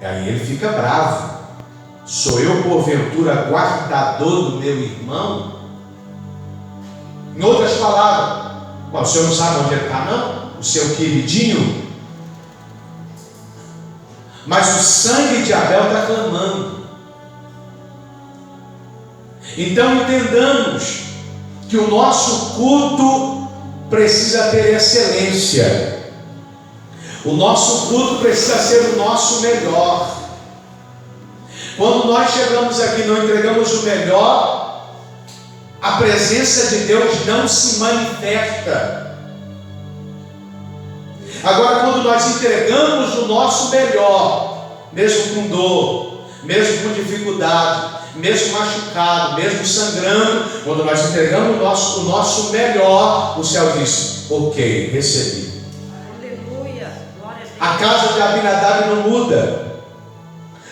Aí ele fica bravo. Sou eu, porventura, guardador do meu irmão? Em outras palavras, o senhor não sabe onde ele está, não? O seu queridinho? Mas o sangue de Abel está clamando. Então entendamos que o nosso culto precisa ter excelência. O nosso culto precisa ser o nosso melhor. Quando nós chegamos aqui e não entregamos o melhor, a presença de Deus não se manifesta. Agora, quando nós entregamos o nosso melhor, mesmo com dor, mesmo com dificuldade, mesmo machucado, mesmo sangrando, quando nós entregamos o nosso melhor, o céu diz: ok, recebi. Aleluia, glória a Deus. A casa de Abinadab não muda,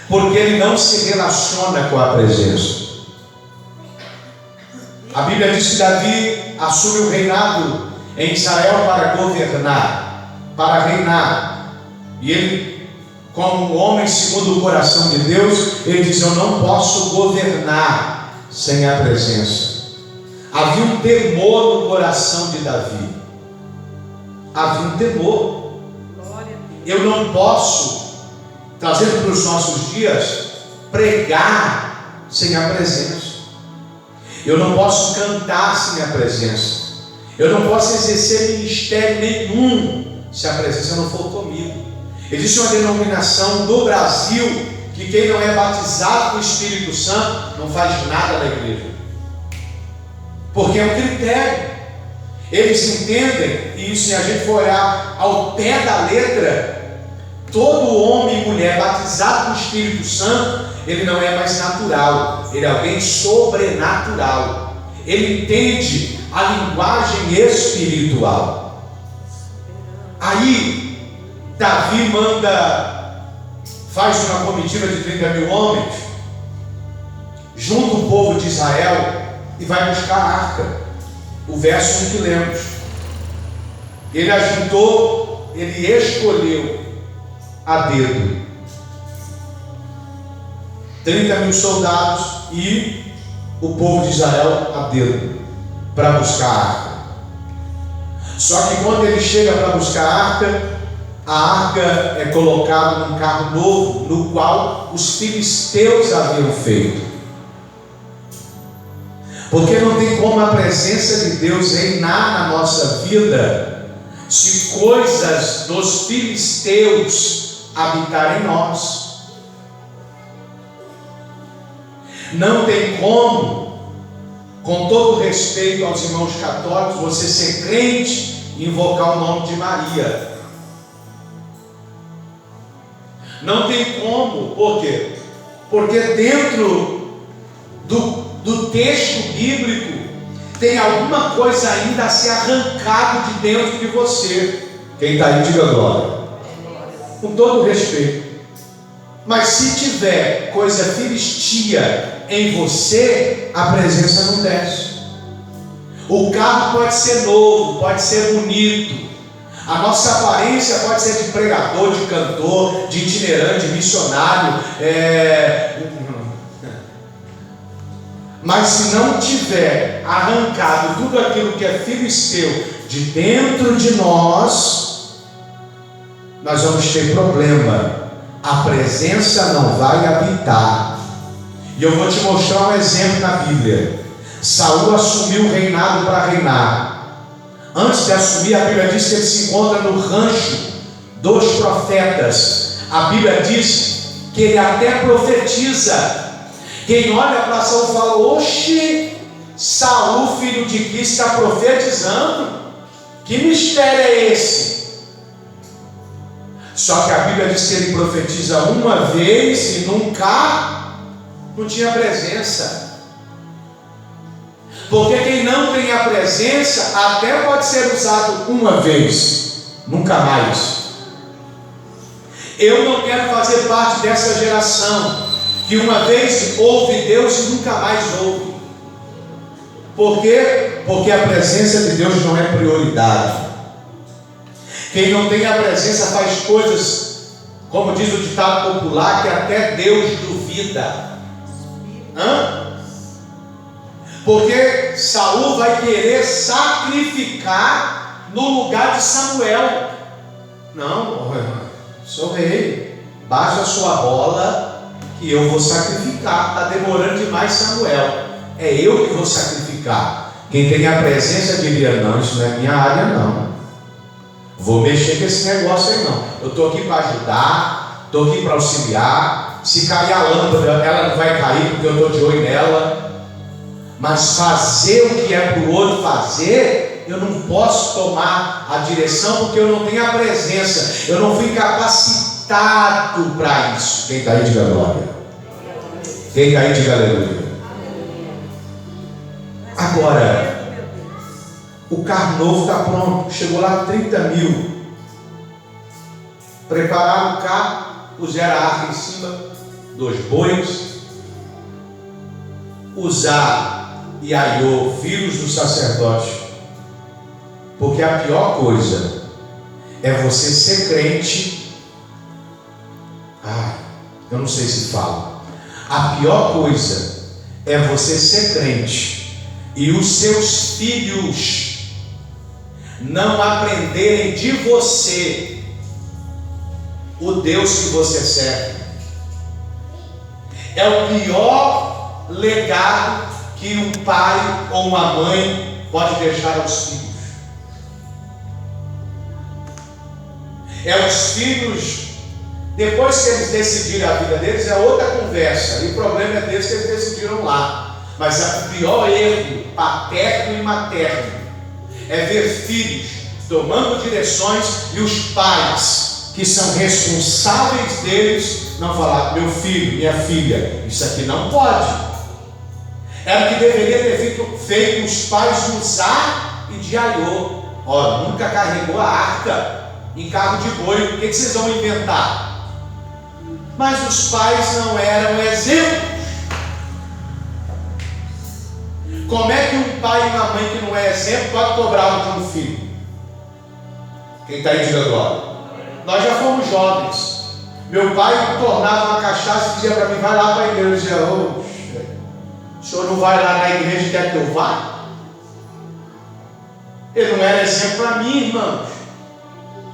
porque ele não se relaciona com a presença. A Bíblia diz que Davi assume o reinado em Israel para governar, para reinar. E ele, como um homem segundo o coração de Deus, ele diz: eu não posso governar sem a presença. Havia um temor no coração de Davi. Havia um temor. Eu não posso, trazendo para os nossos dias, pregar sem a presença. Eu não posso cantar sem a presença. Eu não posso exercer ministério nenhum se a presença não for comigo. Existe uma denominação do Brasil que quem não é batizado com o Espírito Santo não faz nada na igreja, porque é um critério. Eles entendem, e se a gente for olhar ao pé da letra, todo homem e mulher batizado com o Espírito Santo, ele não é mais natural, ele é alguém sobrenatural. Ele entende a linguagem espiritual. Aí Davi faz uma comitiva de 30 mil homens, junta o povo de Israel e vai buscar a arca. O verso em que lemos, ele ajuntou, ele escolheu a dedo 30 mil soldados e o povo de Israel a dedo para buscar a arca. Só que quando ele chega para buscar a arca é colocada num carro novo, no qual os filisteus haviam feito. Porque não tem como a presença de Deus reinar na nossa vida se coisas dos filisteus habitarem em nós. Não tem como, com todo respeito aos irmãos católicos, você ser crente e invocar o nome de Maria. Não tem como. Por quê? Porque dentro do texto bíblico tem alguma coisa ainda a ser arrancado de dentro de você. Quem está aí, diga glória. Com todo respeito. Mas se tiver coisa filistia em você, a presença não desce. O carro pode ser novo, pode ser bonito, a nossa aparência pode ser de pregador, de cantor, de itinerante, de missionário, mas se não tiver arrancado tudo aquilo que é filisteu de dentro de nós, nós vamos ter problema. A presença não vai habitar. E eu vou te mostrar um exemplo na Bíblia. Saul assumiu o reinado para reinar. Antes de assumir, a Bíblia diz que ele se encontra no rancho dos profetas. A Bíblia diz que ele até profetiza. Quem olha para Saul fala: oxe, Saul, filho de Quis, está profetizando? Que mistério é esse? Só que a Bíblia diz que ele profetiza uma vez e nunca não tinha presença. Porque quem não tem a presença até pode ser usado uma vez, nunca mais. Eu não quero fazer parte dessa geração que uma vez ouve Deus e nunca mais ouve. Por quê? Porque a presença de Deus não é prioridade. Quem não tem a presença faz coisas Como diz o ditado popular, que até Deus duvida. Porque Saul vai querer sacrificar no lugar de Samuel. Não, sou rei, baixa a sua bola que eu vou sacrificar. Está demorando demais, Samuel. É eu que vou sacrificar. Quem tem a presença diria: não, isso não é minha área, não. Vou mexer com esse negócio aí, não. Eu estou aqui para ajudar, estou aqui para auxiliar. Se cair a lâmpada, ela não vai cair porque eu estou de olho nela. Mas fazer o que é para o outro fazer, eu não posso tomar a direção porque eu não tenho a presença. Eu não fui capacitado para isso. Quem está aí, diga glória. Quem está aí, diga aleluia. Agora, o carro novo está pronto. Chegou lá 30 mil. Prepararam o carro, puseram a arca em cima, 2 bois. Uzá e Aiô, filhos do sacerdote. Porque a pior coisa é você ser crente. Eu não sei se fala. A pior coisa é você ser crente e os seus filhos não aprenderem de você o Deus que você serve. É o pior legado que um pai ou uma mãe pode deixar aos filhos. É os filhos, depois que eles decidirem a vida deles, é outra conversa. E o problema é deles que eles decidiram lá. Mas o pior erro, paterno e materno, é ver filhos tomando direções e os pais, que são responsáveis deles, não falar: meu filho, minha filha, isso aqui não pode. Era o que deveria ter feito os pais de Uzá e de Aiô. Nunca carregou a arca em carro de boi, o que vocês vão inventar? Mas os pais não eram exemplos. Como é que um pai e uma mãe que não é exemplo pode cobrar de um filho? Quem está aí, diga agora. Nós já fomos jovens. Meu pai tornava uma cachaça e dizia para mim: vai lá para a igreja. Eu dizia: o senhor não vai lá na igreja e quer que eu vá? Ele não era exemplo para mim, irmãos.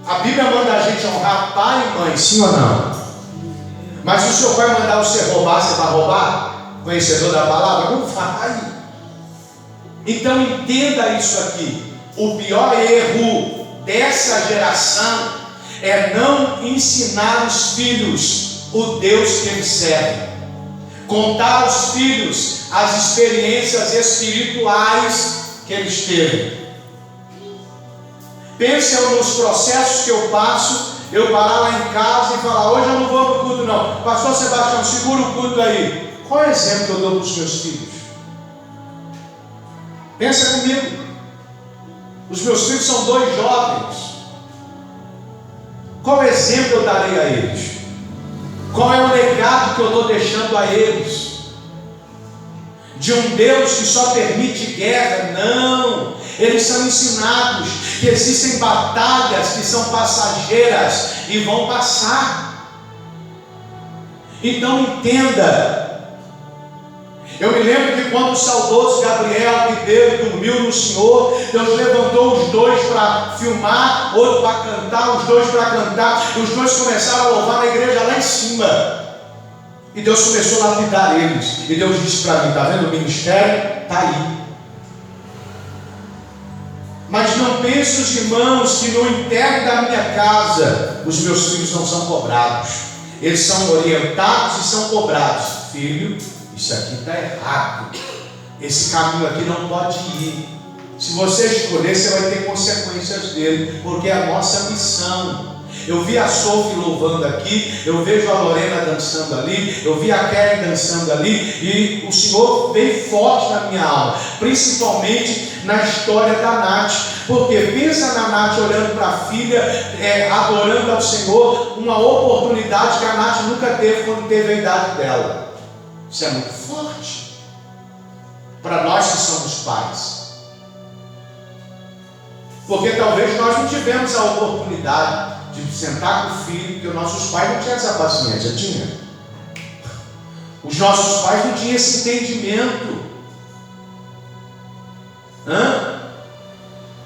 A Bíblia manda a gente honrar pai e mãe, sim ou não? Mas se o seu pai mandar você roubar, você vai roubar? Conhecedor da palavra? Não vai. Então entenda isso aqui. O pior erro dessa geração é não ensinar os filhos o Deus que eles servem. Contar aos filhos as experiências espirituais que eles teve. Pensem nos processos que eu passo, eu parar lá em casa e falar: hoje eu não vou para o culto não. Pastor Sebastião, segura o culto aí. Qual é o exemplo que eu dou para os meus filhos? Pensa comigo. Os meus filhos são 2 jovens. Qual exemplo eu darei a eles? Qual é o legado que eu estou deixando a eles? De um Deus que só permite guerra? Não. Eles são ensinados que existem batalhas que são passageiras e vão passar. Então entenda. Eu me lembro que quando o saudoso Gabriel Ribeiro dormiu no Senhor, Deus levantou os 2 para filmar, outro para cantar, os 2 para cantar, e os 2 começaram a louvar na igreja lá em cima. E Deus começou a lapidar eles. E Deus disse para mim: está vendo o ministério? Está aí. Mas não pense os irmãos que no interno da minha casa os meus filhos não são cobrados. Eles são orientados e são cobrados. Filho, isso aqui está errado. Esse caminho aqui não pode ir. Se você escolher, você vai ter consequências dele, porque é a nossa missão. Eu vi a Sophie louvando aqui, eu vejo a Lorena dançando ali, eu vi a Karen dançando ali, e o Senhor veio forte na minha alma, principalmente na história da Nath, porque pensa na Nath olhando para a filha, adorando ao Senhor, uma oportunidade que a Nath nunca teve quando teve a idade dela. Isso é muito forte para nós que somos pais, porque talvez nós não tivemos a oportunidade de sentar com o filho, porque os nossos pais não tinham essa paciência, tinha. Os nossos pais não tinham esse entendimento.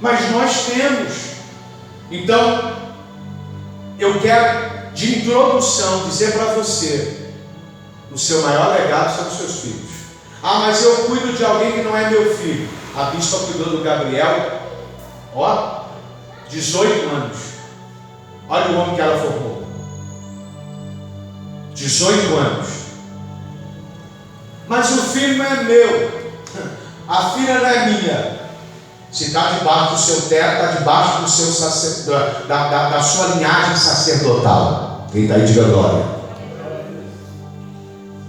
Mas nós temos. Então, eu quero, de introdução, dizer para você: o seu maior legado são os seus filhos. Ah, mas eu cuido de alguém que não é meu filho. A bispa cuidou do Gabriel, 18 anos. Olha o homem que ela formou. 18 anos. Mas o filho não é meu. A filha não é minha. Se está debaixo do seu teto, está debaixo do seu da sua linhagem sacerdotal. Quem está aí, diga glória.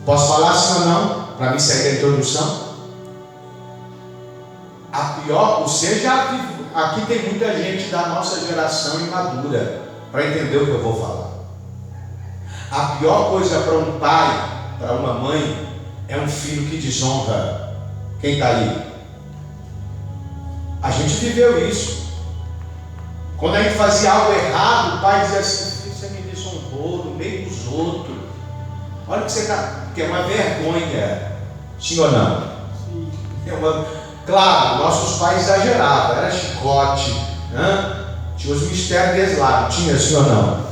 Posso falar sim ou não? Para mim sair da introdução. A pior, você já viu. Aqui tem muita gente da nossa geração imadura para entender o que eu vou falar. A pior coisa para um pai, para uma mãe, é um filho que desonra. Quem está aí? A gente viveu isso. Quando a gente fazia algo errado, o pai dizia assim: filho, você me desonrou no meio dos outros. Olha o que você está. Porque é uma vergonha. Sim ou não? Sim. Claro, nossos pais exageravam. Era chicote. Tinha os mistérios deles lá. Tinha, sim ou não?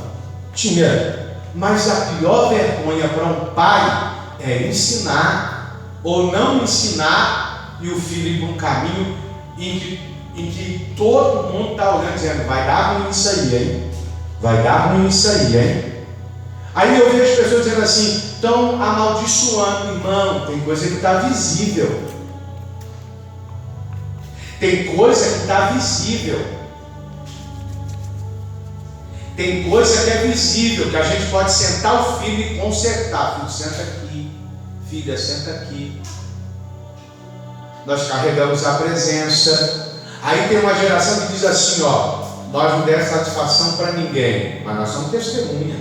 Tinha. Mas a pior vergonha para um pai é ensinar ou não ensinar e o filho ir para um caminho em que todo mundo está olhando dizendo: vai dar ruim isso aí, hein? Vai dar ruim isso aí, hein? Aí eu vejo as pessoas dizendo assim: estão amaldiçoando. Irmão, tem coisa que está visível. Tem coisa que está visível. Tem coisa que é visível, que a gente pode sentar o filho e consertar. Filho, senta aqui. Filha, senta aqui. Nós carregamos a presença. Aí tem uma geração que diz assim: nós não demos satisfação para ninguém, mas nós somos testemunha.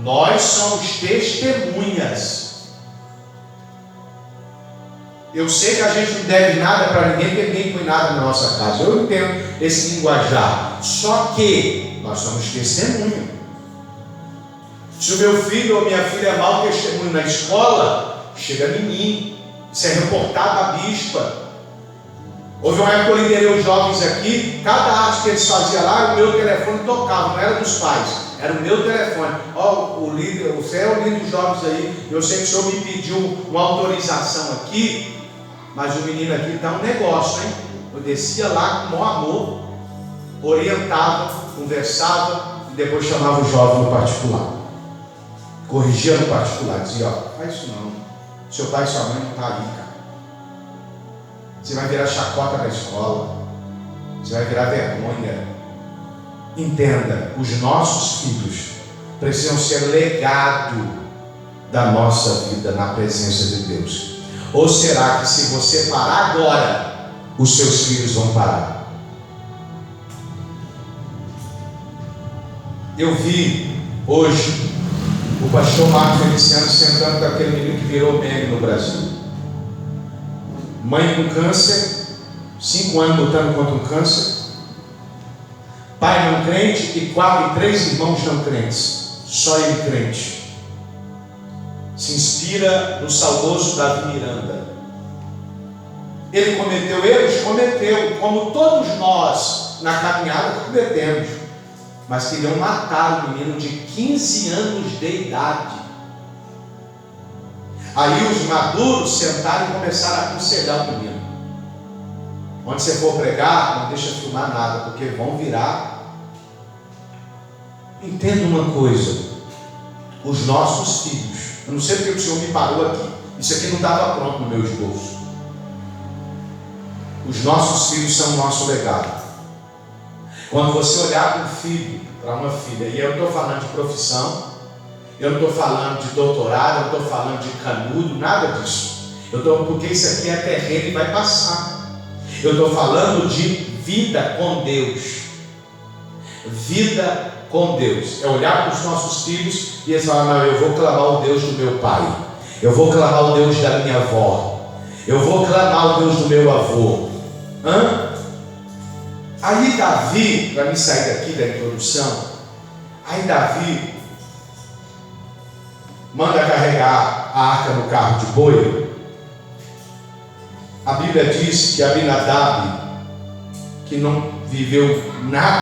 Nós somos testemunhas. Eu sei que a gente não deve nada para ninguém, porque ninguém põe nada na nossa casa. Eu entendo esse linguajar. Só que nós somos testemunha. Se o meu filho ou minha filha é mau testemunho na escola, chega em mim. Isso é reportado à bispa. Houve uma época que eu liderei os jovens aqui. Cada arte que eles faziam lá, o meu telefone tocava, não era dos pais, era o meu telefone. O líder, você é o líder dos jovens aí. Eu sei que o senhor me pediu uma autorização aqui, mas o menino aqui está um negócio, hein? Eu descia lá com o maior amor, orientava, conversava e depois chamava o jovem no particular. Corrigia no particular, dizia: faz isso não. Seu pai e sua mãe não estão aí, cara. Você vai virar chacota na escola. Você vai virar vergonha. Entenda, os nossos filhos precisam ser legado da nossa vida na presença de Deus. Ou será que se você parar agora, os seus filhos vão parar? Eu vi hoje o pastor Marcos Feliciano sentando com aquele menino que virou meme no Brasil. Mãe com câncer, 5 anos lutando contra um câncer. Pai não crente e 3 irmãos não crentes. Só ele crente. Se inspira no saudoso Davi Miranda. Ele cometeu erros? Cometeu, como todos nós na caminhada cometemos. Mas queriam matar um menino de 15 anos de idade. Aí os maduros sentaram e começaram a aconselhar o menino: onde você for pregar, não deixa filmar nada, porque vão virar. Entenda uma coisa: os nossos filhos, eu não sei porque o Senhor me parou aqui, isso aqui não estava pronto no meu esboço. Os nossos filhos são o nosso legado. Quando você olhar para um filho, para uma filha, e eu não estou falando de profissão, eu não estou falando de doutorado, eu não estou falando de canudo, nada disso. Porque isso aqui é terreno e vai passar. Eu estou falando de vida com Deus. Vida com Deus. É olhar para os nossos filhos e eles falar: não, eu vou clamar o Deus do meu pai, eu vou clamar o Deus da minha avó, eu vou clamar o Deus do meu avô. Aí Davi, para me sair daqui da introdução, aí Davi manda carregar a arca no carro de boi. A Bíblia diz que Abinadab, que não viveu nada